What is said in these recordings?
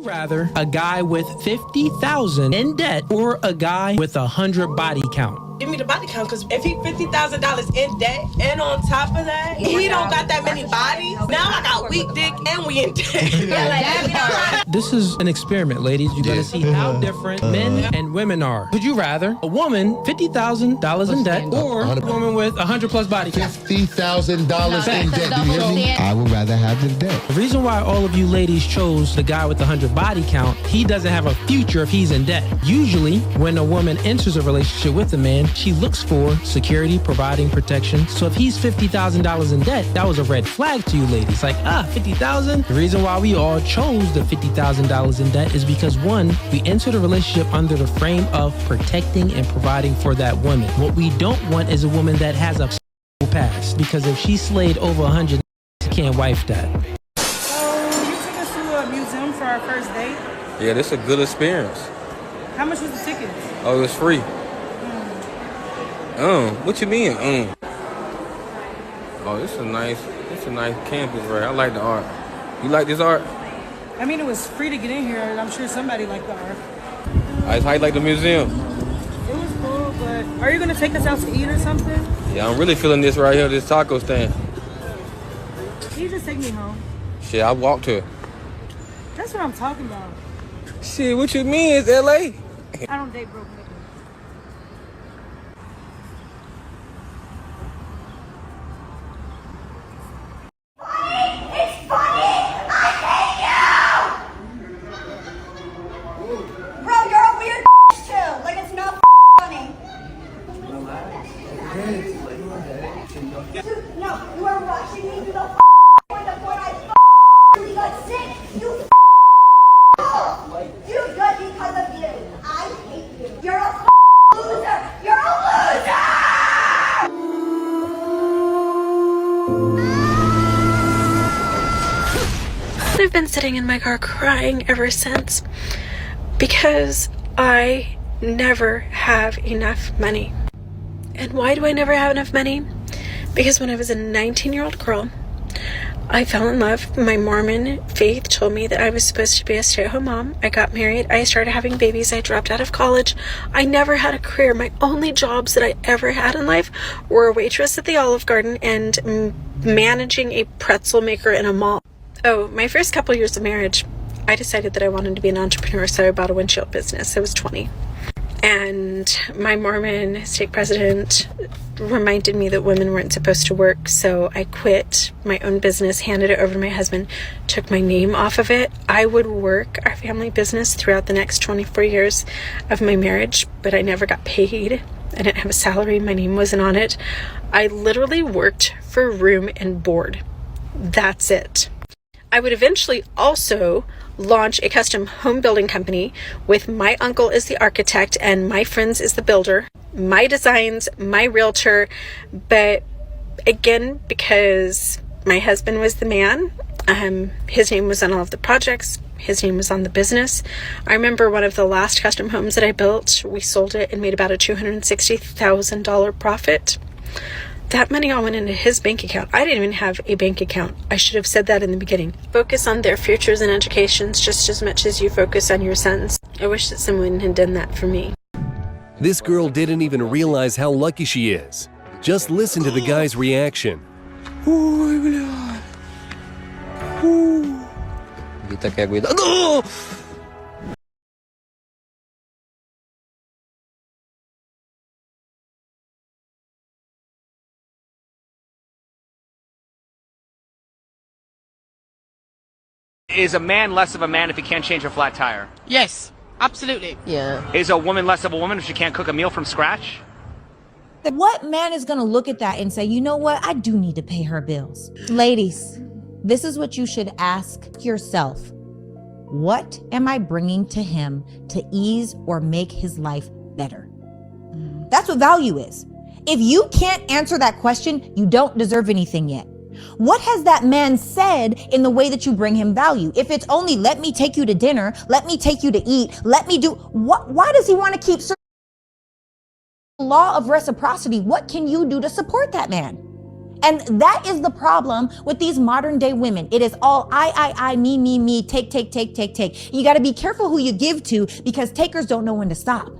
you rather a guy with 50,000 in debt or a guy with 100 body count? Give me the body count, because if he $50,000 in debt, and on top of that, he don't got that many bodies. Now I got weak dick and we in debt. This is an experiment, ladies. You gotta see how different men and women are. Would you rather a woman $50,000 in debt or a woman with 100 plus body count? $50,000 in debt. Do you hear me? I would rather have the debt. The reason why all of you ladies chose the guy with the 100 body count, he doesn't have a future if he's in debt. Usually, when a woman enters a relationship with a man, she looks for security, providing protection. So if he's $50,000 in debt, that was a red flag to you ladies. Like, 50,000? The reason why we all chose the $50,000 in debt is because, one, we entered a relationship under the frame of protecting and providing for that woman. What we don't want is a woman that has a past, because if she slayed over 100, she can't wife that. So you took us to a museum for our first date? Yeah, this is a good experience. How much was the ticket? Oh, it was free. What you mean? Oh, this is a nice campus, right? I like the art. You like this art? I mean, it was free to get in here, and I'm sure somebody liked the art. I like the museum. It was cool, but are you gonna take us out to eat or something? Yeah, I'm really feeling this right here, this taco stand. Can you just take me home? Shit, I walked here. That's what I'm talking about. Shit, what you mean? It's LA. I don't date broke niggas. No, you are rushing me to the point of when I really got sick. You good because of you. I hate you. You're a loser. You're a loser. I've been sitting in my car crying ever since because I never have enough money. And why do I never have enough money? Because when I was a 19-year-old girl, I fell in love. My Mormon faith told me that I was supposed to be a stay-at-home mom. I got married. I started having babies. I dropped out of college. I never had a career. My only jobs that I ever had in life were a waitress at the Olive Garden and managing a pretzel maker in a mall. Oh, my first couple years of marriage, I decided that I wanted to be an entrepreneur, so I bought a windshield business. I was 20. And my Mormon stake president reminded me that women weren't supposed to work, so I quit my own business, handed it over to my husband, took my name off of it. I would work our family business throughout the next 24 years of my marriage, but I never got paid. I didn't have a salary. My name wasn't on it. I literally worked for room and board. That's it. I would eventually also launch a custom home building company with my uncle as the architect and my friends as the builder, my designs, my realtor. But again, because my husband was the man, his name was on all of the projects, his name was on the business. I remember one of the last custom homes that I built, we sold it and made about a $260,000 profit. That money all went into his bank account. I didn't even have a bank account. I should have said that in the beginning. Focus on their futures and educations just as much as you focus on your sons. I wish that someone had done that for me. This girl didn't even realize how lucky she is. Just listen to the guy's reaction. Is a man less of a man if he can't change a flat tire? Yes, absolutely. Yeah. Is a woman less of a woman if she can't cook a meal from scratch? What man is going to look at that and say, you know what? I do need to pay her bills. Ladies, this is what you should ask yourself. What am I bringing to him to ease or make his life better? That's what value is. If you can't answer that question, you don't deserve anything yet. What has that man said in the way that you bring him value? If it's only, let me take you to dinner, let me take you to eat, let me do, why does he want to keep law of reciprocity? What can you do to support that man? And that is the problem with these modern day women. It is all I, me, take. You got to be careful who you give to, because takers don't know when to stop.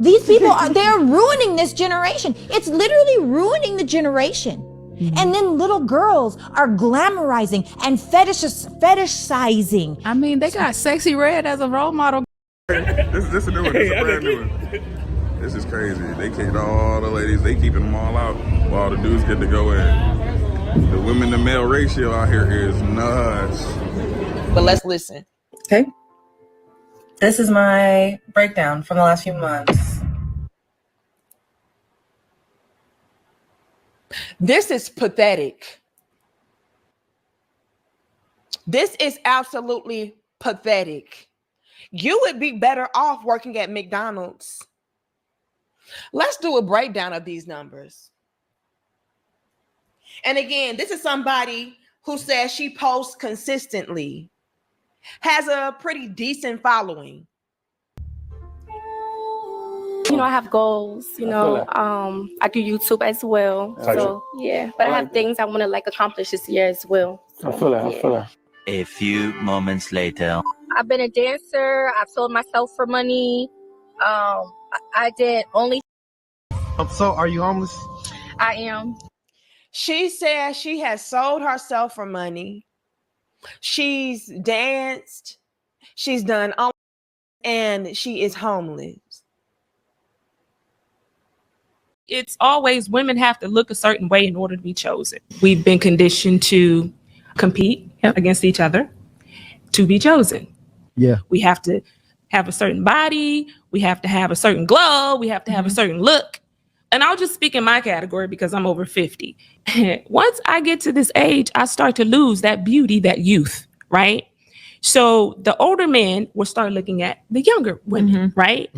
These people they're ruining this generation. It's literally ruining the generation. And then little girls are glamorizing and fetishizing. I mean, they got Sexy Red as a role model. This a new one. This a brand new one. This is crazy. They kicked all the ladies. They keeping them all out while the dudes get to go in. The women to male ratio out here is nuts. But let's listen. Okay. This is my breakdown from the last few months. This is pathetic. This is absolutely pathetic. You would be better off working at McDonald's. Let's do a breakdown of these numbers. And again, this is somebody who says she posts consistently, has a pretty decent following. You know, I have goals, you know, I do YouTube as well. So yeah, but I have things I want to like accomplish this year as well. So, I feel that. A few moments later. I've been a dancer. I've sold myself for money. I did only. So are you homeless? I am. She says she has sold herself for money. She's danced. She's done all, and she is homeless. It's always women have to look a certain way in order to be chosen. We've been conditioned to compete against each other to be chosen. Yeah. We have to have a certain body. We have to have a certain glow. We have to have a certain look. And I'll just speak in my category because I'm over 50. Once I get to this age, I start to lose that beauty, that youth, right? So the older men will start looking at the younger women, right?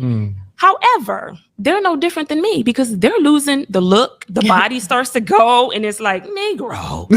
However, they're no different than me because they're losing the look, the body starts to go, and it's like, Negro.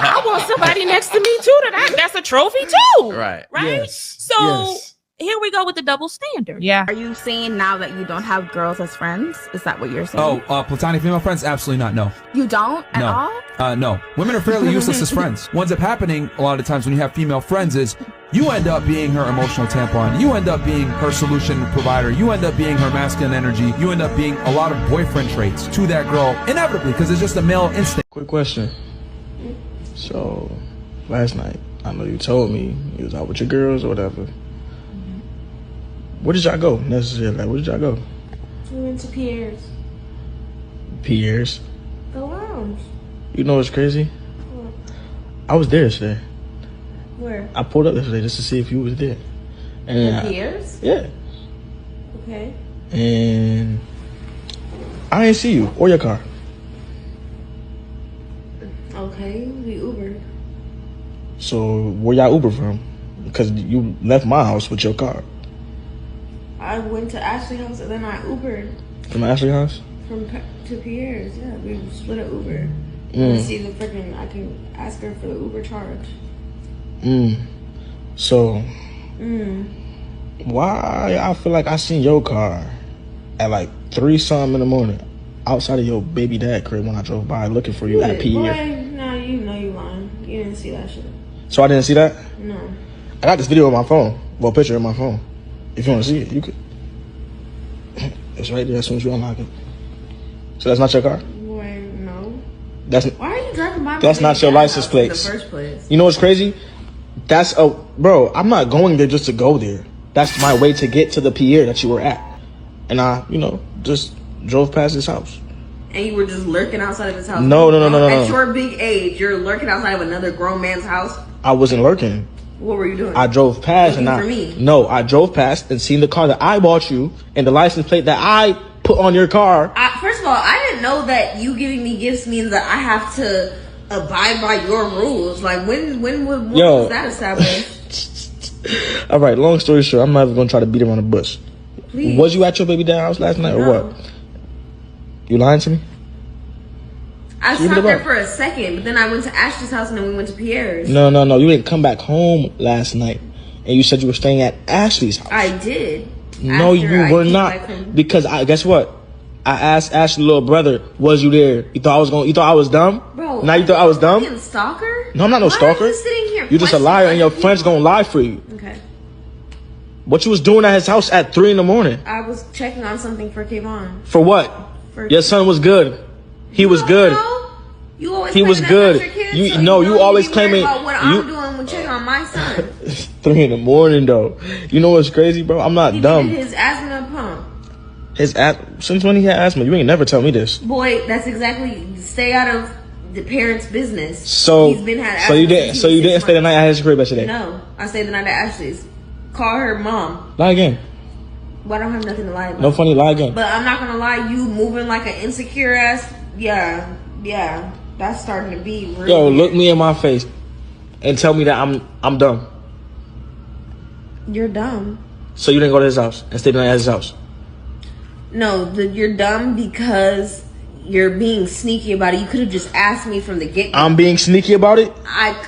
I want somebody next to me too that's a trophy too. Right? Yes. So here we go with the double standard. Yeah. Are you saying now that you don't have girls as friends? Is that what you're saying? Oh, platonic female friends? Absolutely not. No. You don't at all? No. Women are fairly useless as friends. What ends up happening a lot of the times when you have female friends is you end up being her emotional tampon. You end up being her solution provider. You end up being her masculine energy. You end up being a lot of boyfriend traits to that girl, inevitably, because it's just a male instinct. Quick question. So, last night, I know you told me you was out with your girls or whatever. Where did y'all go necessarily? Like, where did y'all go? We went to Pierre's. Pierre's? The lounge. You know what's crazy? What? I was there yesterday. Where? I pulled up yesterday just to see if you was there. And Pierre's? Yeah. Okay. And I didn't see you or your car. Okay, we Ubered. So where y'all Uber from? Because you left my house with your car. I went to Ashley's house and then I Ubered. From Ashley's house? To Pierre's, yeah. We split an Uber. Let's see the freaking, I can ask her for the Uber charge. So, why I feel like I seen your car at like 3-something in the morning outside of your baby dad crib when I drove by looking for you at Pierre. Boy, no, you know you lying. You didn't see that shit. So I didn't see that? No. I got this video on my phone. Well, picture in my phone. If you want to see it, you could. It's right there as soon as you unlock it. So that's not your car? Boy, no. Why are you driving by? That's not your license plates. In the first place. You know what's crazy? Bro, I'm not going there just to go there. That's my way to get to the Pierre that you were at. And I, just drove past his house. And you were just lurking outside of his house? No. At your big age, you're lurking outside of another grown man's house? I wasn't lurking. What were you doing? I drove past I drove past and seen the car that I bought you and the license plate that I put on your car. First of all, I didn't know that you giving me gifts means that I have to abide by your rules. Like when was that established? All right, long story short, I'm not even gonna try to beat around the bush. Please. Was you at your baby dad's house last night or what? You lying to me? I stopped there for a second, but then I went to Ashley's house and then we went to Pierre's. No. You didn't come back home last night. And you said you were staying at Ashley's house. I did. No, you were not. Because guess what? I asked Ashley's little brother, was you there? You thought I was dumb? Bro, now you thought I was dumb? You stalker? No, I'm not no stalker. Are you sitting here? You're just a liar, and your friends gonna lie for you. Okay. What you was doing at his house at 3 in the morning? I was checking on something for Kayvon. For what? Your son was good. He was good. You always he was good. You always claiming what I'm doing when checking on my son. 3 in the morning though. You know what's crazy, bro? I'm not dumb. He his asthma pump. Since when he had asthma? You ain't never tell me this. Boy, that's exactly. Stay out of the parents' business. So he's been had asthma. So you didn't stay the night at his crib yesterday? No, I stayed the night at Ashley's. Call her mom. Lie again. Well, I don't have nothing to lie about. No funny, lie again. But I'm not gonna lie. You moving like an insecure ass. Yeah. That's starting to be real. Yo, look me in my face and tell me that I'm dumb. You're dumb. So you didn't go to his house and stay the night at his house? No, you're dumb because you're being sneaky about it. You could have just asked me from the get-go. I'm being sneaky about it?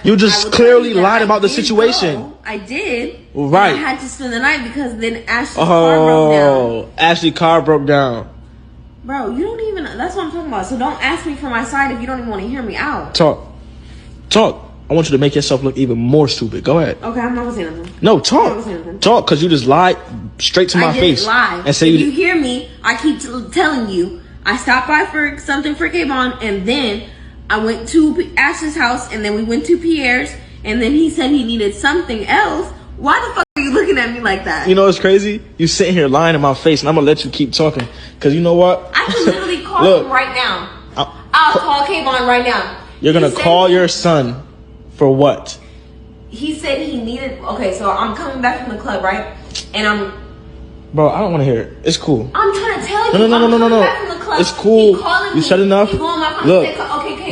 You just clearly lied about the situation. I did. Right. I had to spend the night because then Ashley's car broke down. Ashley's car broke down. Bro, you don't even... That's what I'm talking about. So don't ask me for my side if you don't even want to hear me out. Talk. I want you to make yourself look even more stupid. Go ahead. Okay, I'm not gonna say nothing. No, talk. Talk, because you just lied straight to my face. I didn't lie. And say if you hear me, I keep telling you, I stopped by for something for Kayvon, and then I went to Ashley's house, and then we went to Pierre's, and then he said he needed something else. Why the fuck are you looking at me like that? You know what's crazy? You sitting here lying in my face, and I'm gonna let you keep talking. Because you know what? I can literally call him right now. I'll call Kayvon right now. You're gonna call your son for what? He said he needed... Okay, so I'm coming back from the club, right? And Bro, I don't want to hear it. It's cool. I'm trying to tell you. No. It's cool. You said enough. Look,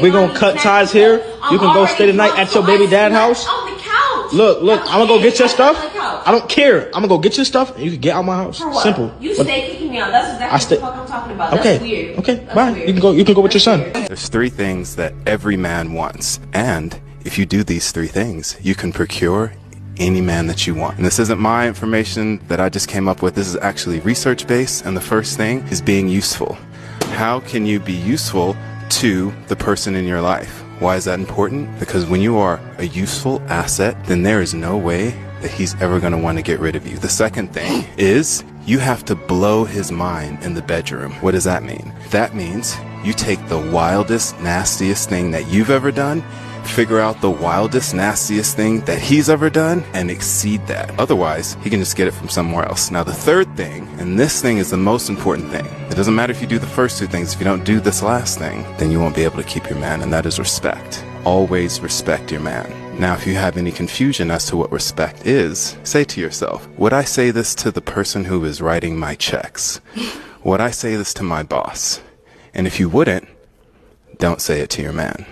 we're gonna cut ties here. You can go stay the night at your baby dad's house. On the couch. Look, I'm gonna go get your stuff. I don't care. I'm gonna go get your stuff and you can get out my house. For what? Simple. You stay kicking me out. That's exactly what the fuck I'm talking about. Okay. That's weird. Okay, That's bye. weird. You can go with your son. There's 3 things that every man wants, and if you do these 3 things, you can procure any man that you want. And this isn't my information that I just came up with. This is actually research based, and the first thing is being useful. How can you be useful to the person in your life? Why is that important? Because when you are a useful asset, then there is no way that he's ever going to want to get rid of you. The second thing is you have to blow his mind in the bedroom. What does that mean? That means you take the wildest, nastiest thing that you've ever done, figure out the wildest, nastiest thing that he's ever done, and exceed that. Otherwise, he can just get it from somewhere else. Now, the third thing, and this thing is the most important thing. It doesn't matter if you do the first 2 things. If you don't do this last thing, then you won't be able to keep your man, and that is respect. Always respect your man. Now, if you have any confusion as to what respect is, say to yourself, would I say this to the person who is writing my checks? Would I say this to my boss? And if you wouldn't, don't say it to your man.